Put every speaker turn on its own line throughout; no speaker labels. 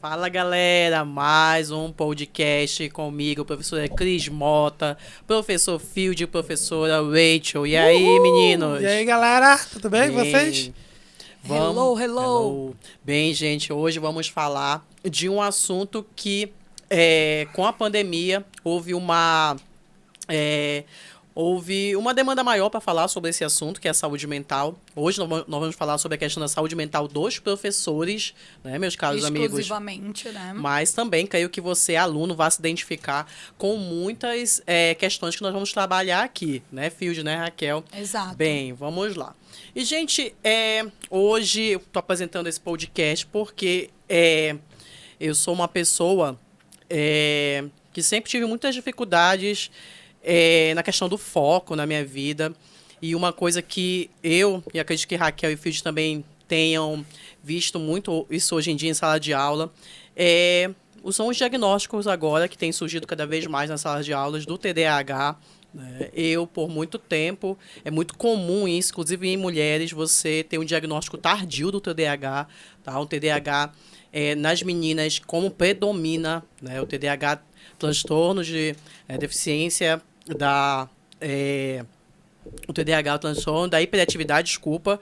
Fala galera, mais um podcast comigo, professora Cris Mota, professor Field, professora Rachel. E aí,
Uhul! E aí,
meninos?
galera? Tudo bem com vocês?
Bem, vamos.
Hello.
Bem, gente, hoje vamos falar de um assunto que, com a pandemia, é, houve uma demanda maior para falar sobre esse assunto, que é a saúde mental. Hoje nós vamos falar sobre a questão da saúde mental dos professores, né, meus caros amigos?
Exclusivamente, né?
Mas também creio que você, aluno, vai se identificar com muitas questões que nós vamos trabalhar aqui, né, Field, né, Raquel?
Exato.
Bem, vamos lá. E, gente, hoje eu estou apresentando esse podcast porque eu sou uma pessoa que sempre tive muitas dificuldades na questão do foco na minha vida. E uma coisa que eu, e acredito que Raquel e Field também tenham visto muito isso hoje em dia em sala de aula, são os diagnósticos agora que têm surgido cada vez mais nas salas de aulas do TDAH. Né? Eu, por muito tempo, é muito comum isso, inclusive em mulheres, você ter um diagnóstico tardio do TDAH, tá? O TDAH, nas meninas, como predomina, né? O TDAH, transtornos de deficiência o TDAH, o transtorno da hiperatividade, desculpa,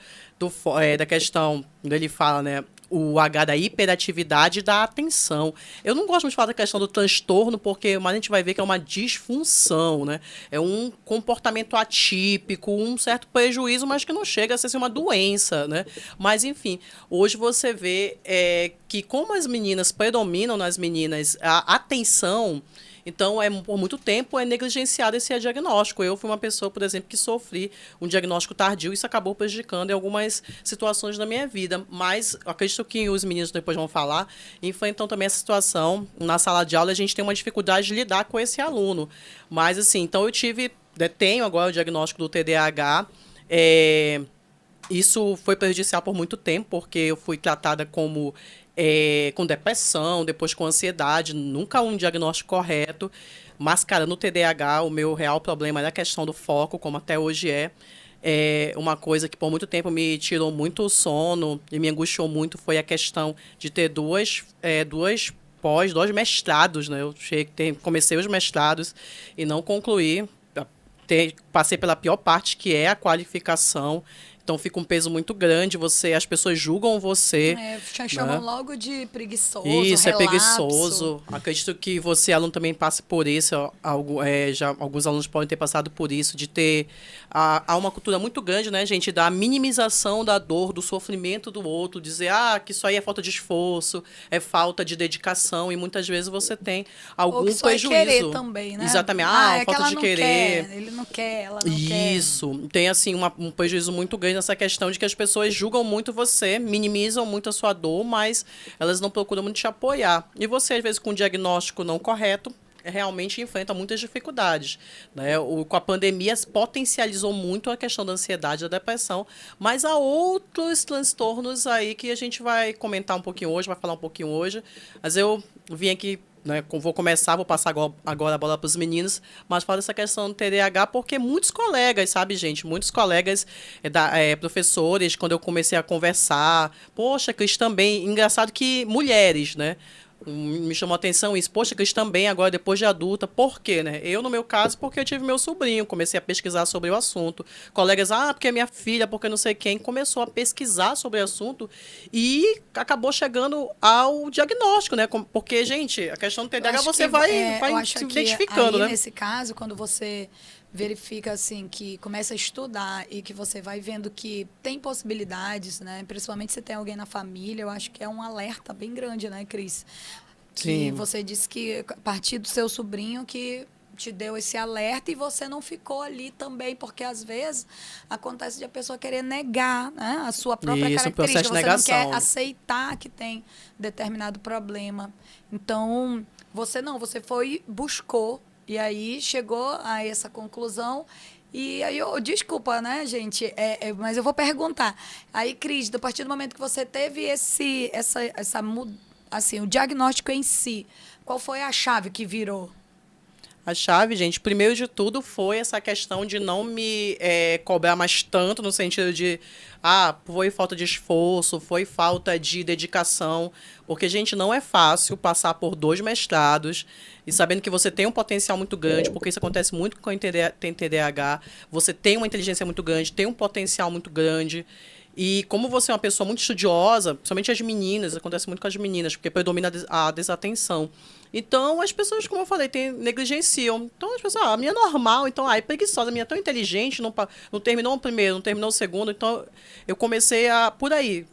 da questão, ele fala, né, o H da hiperatividade e da atenção. Eu não gosto muito de falar da questão do transtorno, porque mais a gente vai ver que é uma disfunção, né? É um comportamento atípico, um certo prejuízo, mas que não chega a ser assim, uma doença, né? Mas, enfim, hoje você vê que como as meninas predominam nas meninas a atenção. Então, por muito tempo, é negligenciado esse diagnóstico. Eu fui uma pessoa, por exemplo, que sofri um diagnóstico tardio e isso acabou prejudicando em algumas situações da minha vida. Mas acredito que os meninos depois vão falar, enfrentam também essa situação. Na sala de aula, a gente tem uma dificuldade de lidar com esse aluno. Mas, assim, então eu tenho agora o diagnóstico do TDAH. Isso foi prejudicial por muito tempo, porque eu fui tratada com depressão, depois com ansiedade, nunca um diagnóstico correto. Mascarando o TDAH, o meu real problema era a questão do foco, como até hoje uma coisa que por muito tempo me tirou muito o sono e me angustiou muito foi a questão de ter dois mestrados, né? Comecei os mestrados e não concluí. Passei pela pior parte, que é a qualificação. Então fica um peso muito grande, as pessoas julgam você.
Chamam logo de preguiçoso,
Isso,
relapso.
é preguiçoso. Acredito que você, aluno, também passe por isso. Alguns alunos podem ter passado por isso, de ter... Há uma cultura muito grande, né, gente, da minimização da dor, do sofrimento do outro, dizer que isso aí é falta de esforço, é falta de dedicação, e muitas vezes você tem algum
Ou que só
prejuízo.
É querer também, né?
Exatamente. Falta de querer.
Ele não quer, ela não quer.
Isso. Tem, assim, um prejuízo muito grande nessa questão de que as pessoas julgam muito você, minimizam muito a sua dor, mas elas não procuram muito te apoiar. E você, às vezes, com um diagnóstico não correto, realmente enfrenta muitas dificuldades. Né? Com a pandemia, potencializou muito a questão da ansiedade e da depressão, mas há outros transtornos aí que a gente vai comentar um pouquinho hoje, vai falar um pouquinho hoje. Mas eu vim aqui, né, vou passar agora a bola para os meninos, mas falo dessa questão do TDAH porque muitos colegas, sabe, gente? Muitos colegas, professores, quando eu comecei a conversar, poxa, Cris, também, engraçado que mulheres, né? Me chamou a atenção isso. Poxa, Cris, também agora, depois de adulta, por quê, né? Eu, no meu caso, porque eu tive meu sobrinho, comecei a pesquisar sobre o assunto. Colegas, porque é minha filha, porque não sei quem, começou a pesquisar sobre o assunto e acabou chegando ao diagnóstico, né? Porque, gente, a questão do TDAH você vai se identificando,
aí,
né?
Nesse caso, quando você verifica assim que começa a estudar e que você vai vendo que tem possibilidades, né? Principalmente se tem alguém na família, eu acho que é um alerta bem grande, né, Cris?
Sim.
Que você disse que a partir do seu sobrinho que te deu esse alerta e você não ficou ali também, porque às vezes acontece de a pessoa querer negar, né, a sua própria característica,
de
você
negação.
não quer aceitar que tem determinado problema. Então, você buscou e aí chegou a essa conclusão. E aí, desculpa, né, gente? Mas eu vou perguntar. Aí, Cris, a partir do momento que você teve assim, o diagnóstico em si, qual foi a chave que virou?
A chave, gente, primeiro de tudo foi essa questão de não me cobrar mais tanto, no sentido de, foi falta de esforço, foi falta de dedicação, porque, gente, não é fácil passar por 2 mestrados e sabendo que você tem um potencial muito grande, porque isso acontece muito com quem tem TDAH, você tem uma inteligência muito grande, tem um potencial muito grande. E como você é uma pessoa muito estudiosa, principalmente as meninas, acontece muito com as meninas, porque predomina a desatenção. Então, as pessoas, como eu falei, negligenciam. Então, as pessoas, a minha é normal, então, é preguiçosa, a minha é tão inteligente, não terminou o primeiro, não terminou o segundo. Então, eu comecei por aí,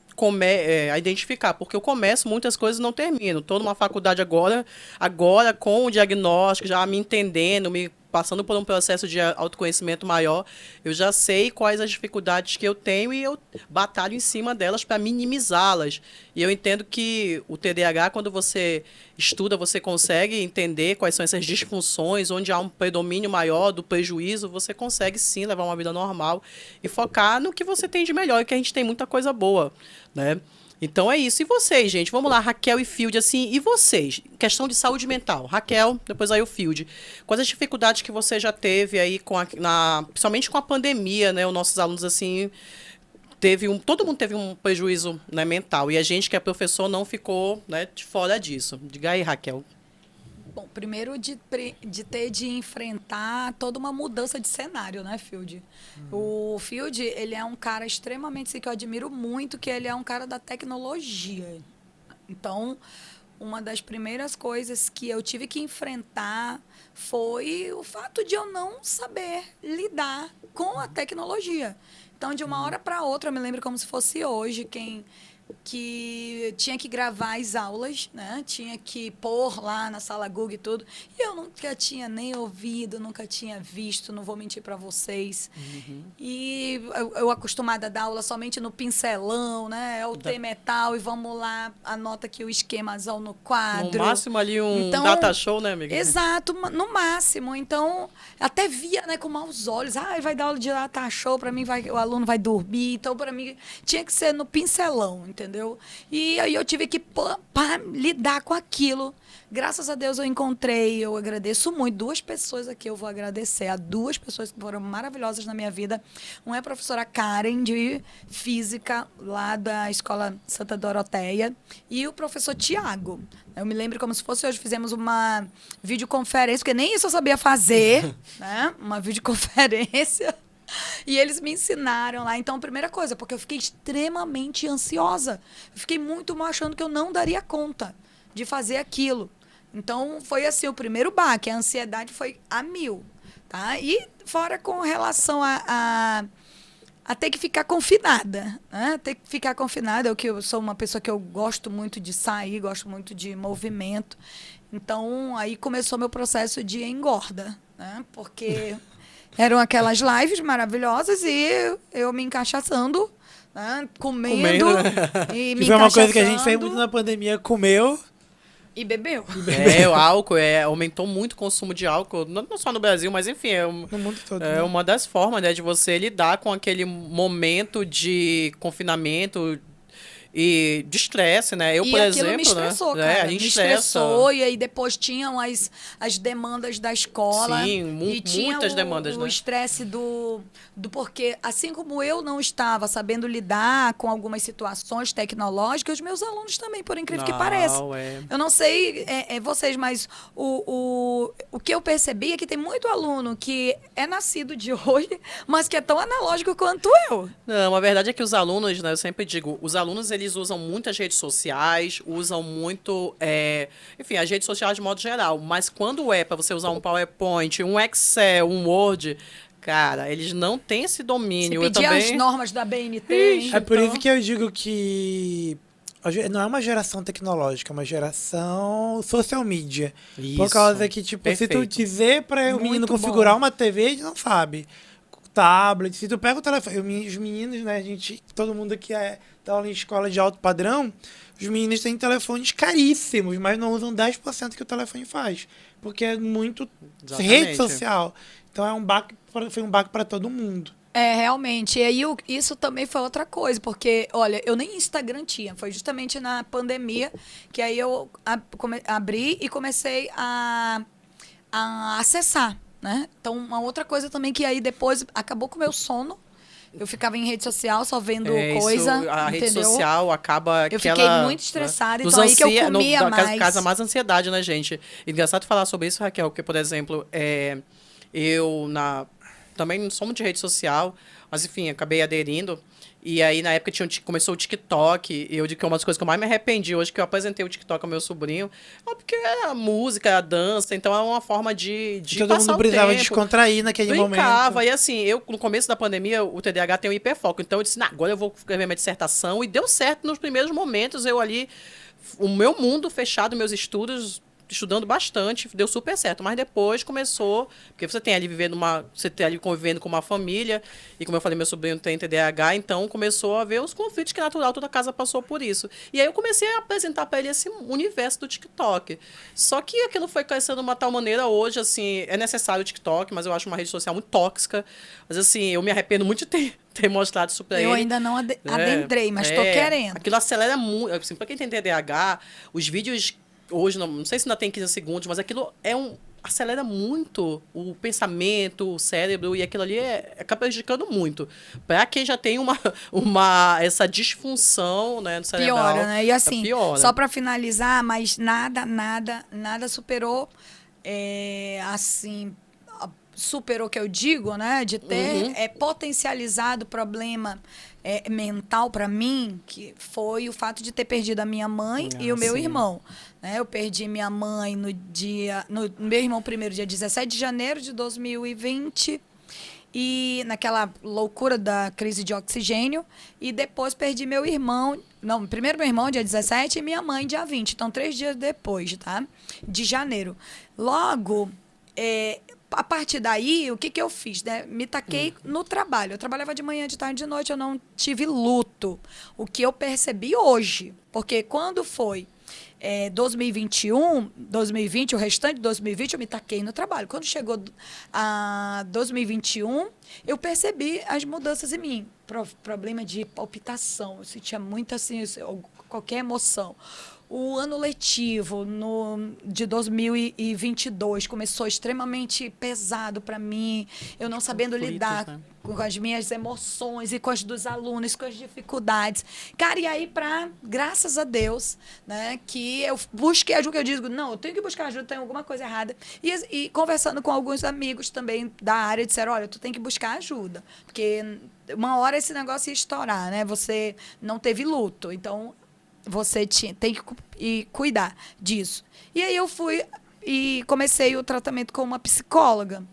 a identificar, porque eu começo muitas coisas e não termino. Estou numa faculdade agora com o diagnóstico, já me entendendo, me passando por um processo de autoconhecimento maior, eu já sei quais as dificuldades que eu tenho e eu batalho em cima delas para minimizá-las. E eu entendo que o TDAH, quando você estuda, você consegue entender quais são essas disfunções, onde há um predomínio maior do prejuízo, você consegue sim levar uma vida normal e focar no que você tem de melhor, e que a gente tem muita coisa boa, né? Então é isso. E vocês, gente? Vamos lá, Raquel e Field, assim, e vocês? Questão de saúde mental. Raquel, depois aí o Field. Quais as dificuldades que você já teve aí, principalmente com a pandemia, né? Os nossos alunos, assim, todo mundo teve um prejuízo, né, mental. E a gente, que é professor, não ficou, né, de fora disso. Diga aí, Raquel.
Bom, primeiro de ter de enfrentar toda uma mudança de cenário, né, Field? O Field, ele é um cara extremamente, assim, que eu admiro muito, que ele é um cara da tecnologia. Então, uma das primeiras coisas que eu tive que enfrentar foi o fato de eu não saber lidar com a tecnologia. Então, de uma hora para outra, eu me lembro como se fosse hoje, que tinha que gravar as aulas, né? Tinha que pôr lá na sala Google e tudo. E eu nunca tinha nem ouvido, nunca tinha visto, não vou mentir para vocês. E eu acostumada a dar aula somente no pincelão, né? É o tema é tal e vamos lá, anota aqui o esquemazão no quadro.
No máximo ali então, data show, né, amiga?
Exato, no máximo. Então, até via, né, com maus olhos. Vai dar aula de data show, para mim o aluno vai dormir. Então, para mim, tinha que ser no pincelão, entendeu? E aí eu tive que lidar com aquilo. Graças a Deus eu agradeço muito. 2 pessoas aqui eu vou agradecer. A 2 pessoas que foram maravilhosas na minha vida. Uma é a professora Karen, de Física, lá da Escola Santa Doroteia. E o professor Tiago. Eu me lembro como se fosse hoje. Fizemos uma videoconferência, porque nem isso eu sabia fazer, né? Uma videoconferência. E eles me ensinaram lá. Então, primeira coisa, porque eu fiquei extremamente ansiosa. Eu fiquei muito mal achando que eu não daria conta de fazer aquilo. Então, foi assim, o primeiro baque. A ansiedade foi a 1000. Tá? E fora com relação a ter que ficar confinada. Né? Ter que ficar confinada. Eu sou uma pessoa que eu gosto muito de sair, gosto muito de movimento. Então, aí começou meu processo de engorda. Né? Porque... eram aquelas lives maravilhosas e eu me encaixaçando, né? Comendo
né?
E
que
me
foi uma coisa que a gente fez muito na pandemia, comeu
e bebeu.
O álcool aumentou muito o consumo de álcool, não só no Brasil, mas enfim,
no mundo todo,
é uma das formas, né, de você lidar com aquele momento de confinamento e de estresse, né? Eu, por exemplo,
me estressou,
né?
cara.
A gente
me
estressa.
estressou, e aí depois tinham as demandas da escola.
Sim,
e tinha
muitas demandas,
o
né?
estresse do porque, assim como eu não estava sabendo lidar com algumas situações tecnológicas, os meus alunos também, por incrível que pareça. Eu não sei vocês, mas o que eu percebi é que tem muito aluno que é nascido de hoje, mas que é tão analógico quanto eu.
Não, a verdade é que os alunos, né, eu sempre digo, os alunos, eles usam muitas redes sociais, usam muito, enfim, as redes sociais de modo geral, mas quando é para você usar um PowerPoint, um Excel, um Word, cara, eles não têm esse domínio.
Se pedir as normas da BNT.
É por isso que eu digo que não é uma geração tecnológica, é uma geração social media.
Isso,
por causa que, tipo,
perfeito.
se tu dizer para o menino configurar uma TV, ele não sabe. Tablet, se tu pega o telefone, os meninos, né, todo mundo aqui tá em escola de alto padrão, os meninos têm telefones caríssimos, mas não usam 10% que o telefone faz, porque é muito rede social. Então foi um baque para todo mundo.
Realmente. E aí isso também foi outra coisa, porque, olha, eu nem Instagram tinha. Foi justamente na pandemia que aí eu abri e comecei a a acessar, né? Então, uma outra coisa também que aí depois acabou com o meu sono. Eu ficava em rede social só vendo coisa,
a rede
entendeu?
social acaba
Eu
que
fiquei
ela,
muito estressada,
nos
então aí que eu
ansia-
comia mais.
Casa mais ansiedade, né, gente? Engraçado falar sobre isso, Raquel, porque, por exemplo, eu também não sou muito de rede social, mas enfim, acabei aderindo. E aí, na época, começou o TikTok. E eu digo que uma das coisas que eu mais me arrependi hoje, que eu apresentei o TikTok ao meu sobrinho, porque é a música, a dança, então é uma forma de
Todo
passar
mundo
o
precisava
tempo.
descontrair naquele
Brincava,
momento.
e assim, eu, no começo da pandemia, o TDAH tem um hiperfoco. Então, eu disse, agora eu vou escrever minha dissertação. E deu certo nos primeiros momentos, eu ali, o meu mundo fechado, meus estudos, estudando bastante, deu super certo. Mas depois começou, porque você tem ali você tem ali convivendo com uma família, e como eu falei, meu sobrinho tem TDAH, então começou a ver os conflitos que é natural, toda casa passou por isso. E aí eu comecei a apresentar para ele esse universo do TikTok. Só que aquilo foi crescendo de uma tal maneira, hoje, assim, é necessário o TikTok, mas eu acho uma rede social muito tóxica. Mas assim, eu me arrependo muito de ter mostrado isso para ele.
Eu ainda não adentrei, mas tô querendo.
Aquilo acelera muito. Assim, para quem tem TDAH, os vídeos hoje, não sei se ainda tem 15 segundos, mas aquilo acelera muito o pensamento, o cérebro, e aquilo ali acaba prejudicando muito. Para quem já tem essa disfunção, né, no cerebral.
Piora, né? E assim,
piora.
só para finalizar, mas nada superou, assim, superou o que eu digo, né? De ter potencializado o problema mental para mim, que foi o fato de ter perdido a minha mãe e o meu irmão. Né? Eu perdi minha mãe no meu irmão primeiro, dia 17 de janeiro de 2020, e naquela loucura da crise de oxigênio, e depois perdi meu irmão, primeiro meu irmão, dia 17, e minha mãe, dia 20, então 3 dias depois, tá? De janeiro. Logo, a partir daí, o que eu fiz? Né? Me taquei no trabalho. Eu trabalhava de manhã, de tarde, de noite, eu não tive luto. O que eu percebi hoje, porque quando foi 2020, o restante de 2020, eu me taquei no trabalho. Quando chegou a 2021, eu percebi as mudanças em mim. Problema de palpitação, eu sentia muito assim, qualquer emoção. O ano letivo de 2022 começou extremamente pesado para mim, eu não sabendo lidar, né, com as minhas emoções e com as dos alunos, com as dificuldades. Cara, e aí, graças a Deus, né, que eu busquei ajuda, eu digo, não, eu tenho que buscar ajuda, tem alguma coisa errada. E conversando com alguns amigos também da área, disseram, olha, tu tem que buscar ajuda, porque uma hora esse negócio ia estourar, né? Você não teve luto, então você tem que cuidar disso. E aí eu fui e comecei o tratamento com uma psicóloga.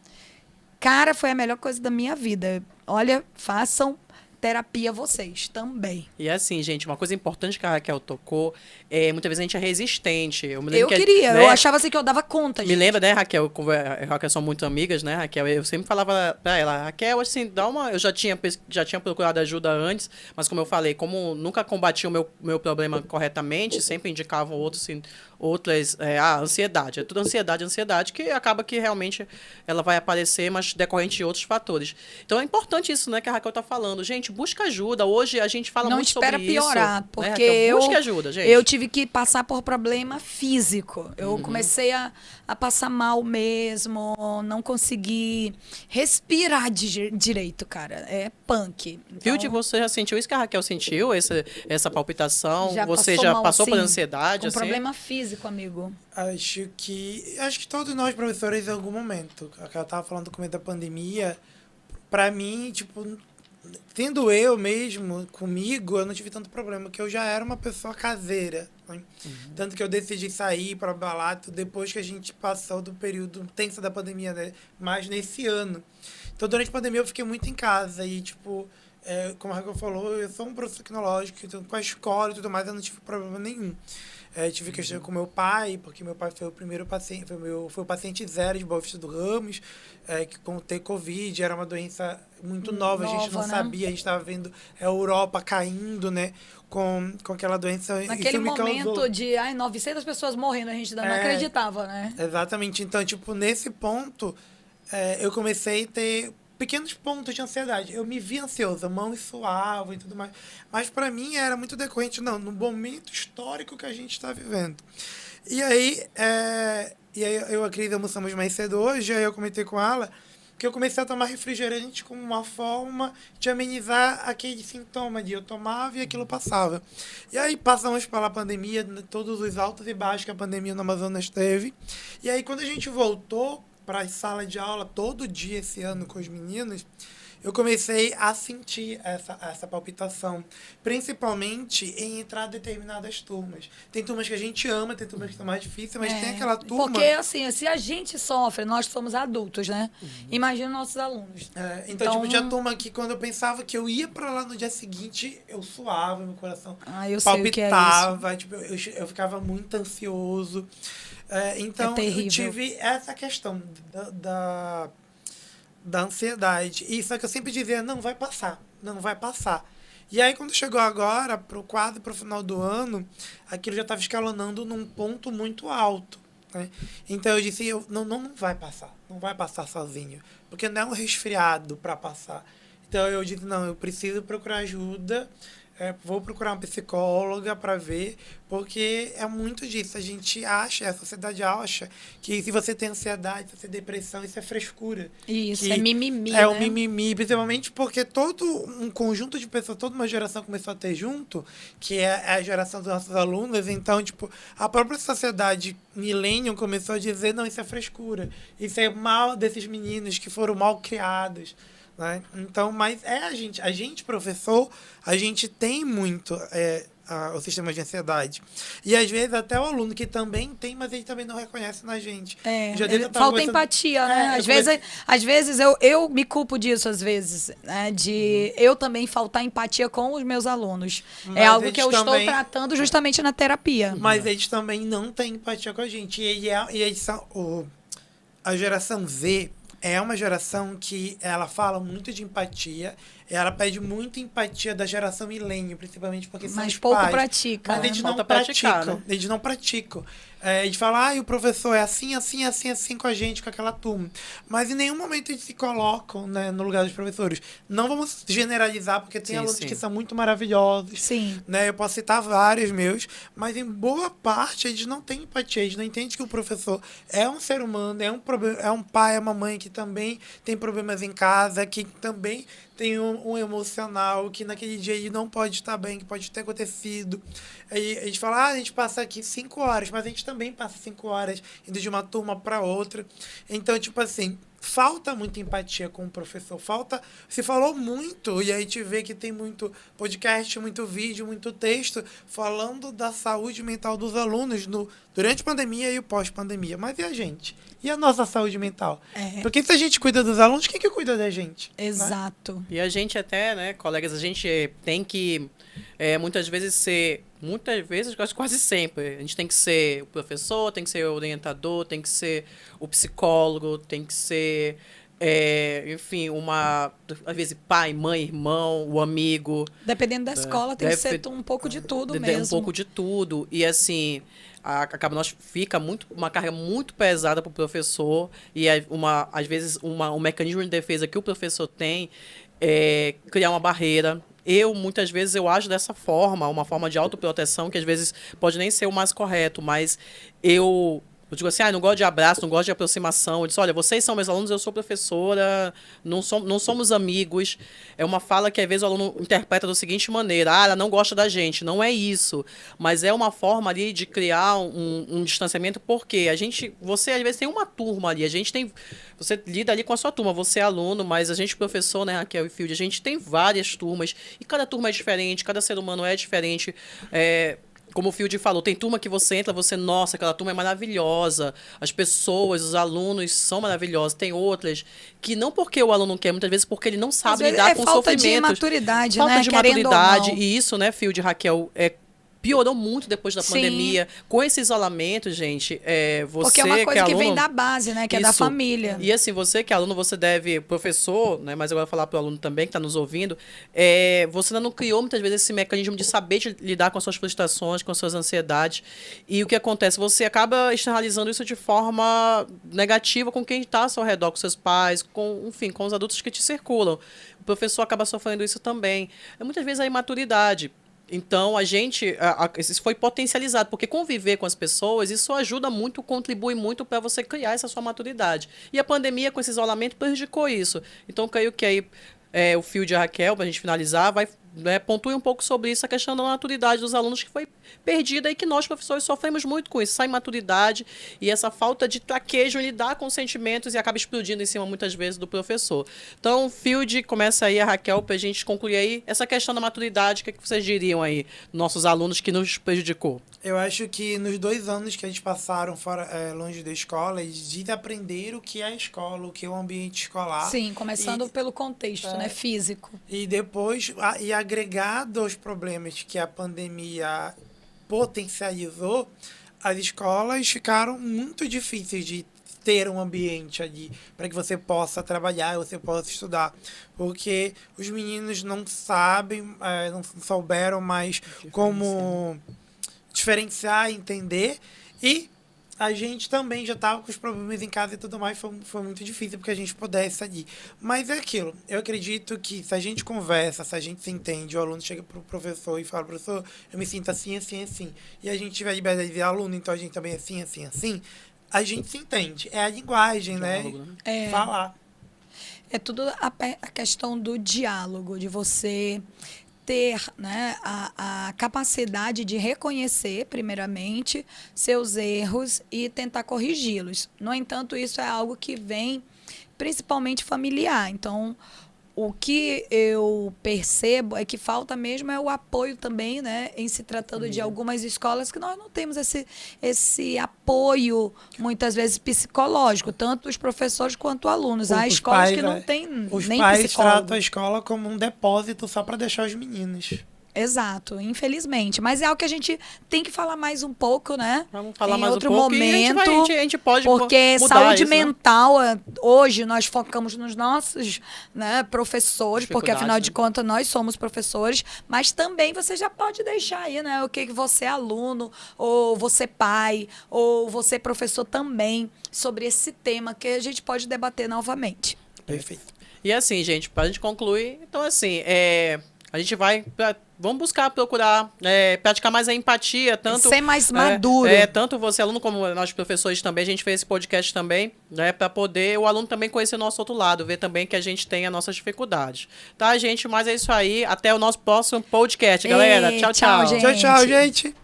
Cara, foi a melhor coisa da minha vida. Olha, façam terapia vocês também.
E assim, gente, uma coisa importante que a Raquel tocou, muitas vezes a gente é resistente. Eu
queria, né? Eu achava assim que eu dava conta, gente.
Me lembra, né, Raquel, eu e a Raquel são muito amigas, né, Raquel? Eu sempre falava pra ela, Raquel, assim, eu já tinha procurado ajuda antes, mas como eu falei, como nunca combati o meu problema corretamente, sempre indicavam outras, ansiedade. É tudo ansiedade, que acaba que realmente ela vai aparecer, mas decorrente de outros fatores. Então é importante isso, né, que a Raquel tá falando. Gente, busca ajuda. Hoje a gente fala muito sobre isso.
Não espera piorar, porque
né, busque ajuda, gente.
Eu tive que passar por problema físico. Eu comecei a passar mal mesmo, não consegui respirar direito, cara. É punk. Então,
Vilde, você já sentiu isso que a Raquel sentiu? Essa palpitação? Você
passou
já
mal,
passou por
sim.
ansiedade?
Um problema físico, amigo.
Acho que todos nós, professores, em algum momento, que ela estava falando no começo da pandemia, para mim, tipo, tendo eu mesmo comigo, eu não tive tanto problema, porque eu já era uma pessoa caseira. Né? Tanto que eu decidi sair para balada depois que a gente passou do período tenso da pandemia, né? Mais nesse ano. Então, durante a pandemia, eu fiquei muito em casa e, tipo, como a Raquel falou, eu sou um professor tecnológico, então, com a escola e tudo mais, eu não tive problema nenhum. Tive questão com meu pai, porque meu pai foi o primeiro paciente, foi o paciente zero de Boa Vista do Ramos, que com ter Covid, era uma doença muito nova, a gente não sabia, a gente estava vendo a Europa caindo, né, com aquela doença.
Naquele momento de 900 pessoas morrendo, a gente ainda não acreditava, né?
Exatamente, então, tipo, nesse ponto, eu comecei a ter pequenos pontos de ansiedade. Eu me via ansiosa, mãos suavam e tudo mais. Mas, para mim, era muito decorrente, no momento histórico que a gente está vivendo. E aí eu e a Cris almoçamos mais cedo hoje, aí eu comentei com ela que eu comecei a tomar refrigerante como uma forma de amenizar aquele sintoma de eu tomava e aquilo passava. E aí passamos pela pandemia, todos os altos e baixos que a pandemia no Amazonas teve. E aí quando a gente voltou para a sala de aula todo dia esse ano com os meninos, eu comecei a sentir essa palpitação, principalmente em entrar em determinadas turmas. Tem turmas que a gente ama, tem turmas que são mais difíceis, mas tem aquela turma...
Porque, assim, se a gente sofre, nós somos adultos, né? Imagina nossos alunos.
Então, tipo, tinha turma que quando eu pensava que eu ia pra lá no dia seguinte, eu suava, meu coração
eu sei o que é isso.
palpitava, tipo, eu ficava muito ansioso. Então, eu tive essa questão da ansiedade. E só que eu sempre dizia, não vai passar, não vai passar. E aí, quando chegou agora, quase pro final do ano, aquilo já estava escalonando num ponto muito alto. Né? Então, eu disse, não vai passar, não vai passar sozinho. Porque não é um resfriado para passar. Então, eu disse, não, eu preciso procurar ajuda, vou procurar uma psicóloga para ver, porque é muito disso. A gente acha, a sociedade acha, que se você tem ansiedade, se você tem depressão, isso é frescura.
Isso, é mimimi,
É um mimimi, principalmente porque todo um conjunto de pessoas, toda uma geração começou a ter junto, que é a geração dos nossos alunos. Então, tipo, a própria sociedade millennium começou a dizer, não, isso é frescura. Isso é mal desses meninos que foram mal criados. Né? Então, mas a gente, professor, a gente tem muito o sistema de ansiedade. E às vezes até o aluno que também tem, mas ele também não reconhece na gente.
Falta empatia, né? Às vezes eu me culpo disso, às vezes, né? De eu também faltar empatia com os meus alunos. Mas é algo que eu estou tratando justamente na terapia.
Mas eles também não têm empatia com a gente. A geração Z é uma geração que ela fala muito de empatia, ela pede muita empatia da geração milênio, principalmente porque são os
pouco
pais.
pratica.
Mas eles não praticam. Eles não praticam. Eles falam, o professor é assim, assim, assim, assim com a gente, com aquela turma. Mas em nenhum momento eles se colocam, né, no lugar dos professores. Não vamos generalizar, porque tem alunos que são muito maravilhosos.
Sim.
Né? Eu posso citar vários meus, mas em boa parte eles não têm empatia, eles não entendem que o professor é um ser humano, é um pai, é uma mãe que também tem problemas em casa, que também tem um emocional, que naquele dia ele não pode estar bem, que pode ter acontecido. Aí a gente fala, a gente passa aqui 5 horas, mas a gente também passa 5 horas indo de uma turma para outra. Então, tipo assim, falta muita empatia com o professor. Se falou muito, e aí a gente vê que tem muito podcast, muito vídeo, muito texto falando da saúde mental dos alunos durante a pandemia e o pós-pandemia. Mas e a gente? E a nossa saúde mental? Porque se a gente cuida dos alunos, quem que cuida da gente?
Exato.
Né? E a gente até, né, colegas, a gente tem que muitas vezes, quase sempre, a gente tem que ser o professor, tem que ser o orientador, tem que ser o psicólogo, tem que ser, enfim, às vezes pai, mãe, irmão, o amigo.
Dependendo da escola, tem que ser um pouco de tudo mesmo.
Um pouco de tudo. E assim, fica uma carga muito pesada para o professor, e às vezes um mecanismo de defesa que o professor tem é criar uma barreira. Muitas vezes, eu ajo dessa forma, uma forma de autoproteção, que às vezes pode nem ser o mais correto, mas eu digo assim, não gosto de abraço, não gosto de aproximação. Eu disse, olha, vocês são meus alunos, eu sou professora, não somos amigos. É uma fala que às vezes o aluno interpreta da seguinte maneira, ela não gosta da gente. Não é isso, mas é uma forma ali de criar um distanciamento, porque você às vezes tem uma turma ali, você lida ali com a sua turma, você é aluno, mas a gente, professor, né, Raquel e Field, a gente tem várias turmas, e cada turma é diferente, cada ser humano é diferente. Como o Field falou, tem turma que você entra, nossa, aquela turma é maravilhosa, as pessoas, os alunos são maravilhosos. Tem outras que não porque o aluno quer, muitas vezes porque ele não sabe lidar com sofrimentos.
Falta de maturidade, né?
Falta de maturidade, e isso, né, Field e Raquel, piorou muito depois da pandemia. Com esse isolamento, gente, você
porque é uma coisa
que
que
aluno,
vem da base, né? Que é da família.
E assim, você que é aluno, você deve, professor, né? Mas eu vou falar para o aluno também que está nos ouvindo, você ainda não criou muitas vezes esse mecanismo de saber lidar com as suas frustrações, com as suas ansiedades. E o que acontece? Você acaba externalizando isso de forma negativa com quem está ao seu redor, com seus pais, enfim, com os adultos que te circulam. O professor acaba sofrendo isso também. Muitas vezes a imaturidade. Então, isso foi potencializado, porque conviver com as pessoas, isso ajuda muito, contribui muito para você criar essa sua maturidade. E a pandemia, com esse isolamento, prejudicou isso. Então, creio que aí o fio de Raquel, para a gente finalizar, vai pontue um pouco sobre isso, a questão da maturidade dos alunos que foi perdida e que nós, professores, sofremos muito com isso, essa imaturidade e essa falta de traquejo em lidar com sentimentos e acaba explodindo em cima, muitas vezes, do professor. Então, Field, começa aí a Raquel, para a gente concluir aí essa questão da maturidade, o que vocês diriam aí, nossos alunos, que nos prejudicou?
Eu acho que nos 2 anos que eles passaram fora, longe da escola, eles desaprenderam o que é a escola, o que é o ambiente escolar.
Sim, começando pelo contexto, né, físico.
E depois, agregado aos problemas que a pandemia potencializou, as escolas ficaram muito difíceis de ter um ambiente ali para que você possa trabalhar, você possa estudar, porque os meninos não sabem, não souberam mais como diferenciar, entender, e a gente também já estava com os problemas em casa e tudo mais, foi muito difícil porque a gente pudesse ali. Mas é aquilo, eu acredito que se a gente conversa, se a gente se entende, o aluno chega pro professor e fala, professor, eu me sinto assim, assim, assim, e a gente tiver liberdade de dizer, aluno, então a gente também é assim, assim, assim, a gente se entende. É a linguagem,
Diálogo,
né? Falar.
É tudo a questão do diálogo, de você ter, né, a capacidade de reconhecer, primeiramente, seus erros e tentar corrigi-los. No entanto, isso é algo que vem principalmente familiar. Então, o que eu percebo é que falta mesmo o apoio também, né, em se tratando de algumas escolas que nós não temos esse apoio, muitas vezes, psicológico, tanto os professores quanto alunos. Há escolas que não têm nem psicólogo.
Os pais tratam a escola como um depósito só para deixar os meninos.
Exato, infelizmente. Mas é algo que a gente tem que falar mais um pouco, né?
Vamos falar
em
mais
outro
um pouco
momento,
e a gente pode
porque
mudar
saúde
isso, né?
mental, hoje nós focamos nos nossos, né, professores, porque afinal de contas nós somos professores, mas também você já pode deixar aí, né, o que você é aluno, ou você pai, ou você professor também, sobre esse tema que a gente pode debater novamente.
Perfeito.
E assim, gente, para a gente concluir, então assim, a gente vamos procurar praticar mais a empatia, tanto
ser mais maduro.
Tanto você, aluno, como nós professores também, a gente fez esse podcast também, né, para poder o aluno também conhecer o nosso outro lado, ver também que a gente tem as nossas dificuldades. Tá, gente? Mas é isso aí. Até o nosso próximo podcast, galera. Tchau, tchau.
Tchau, gente.
Tchau, tchau, gente.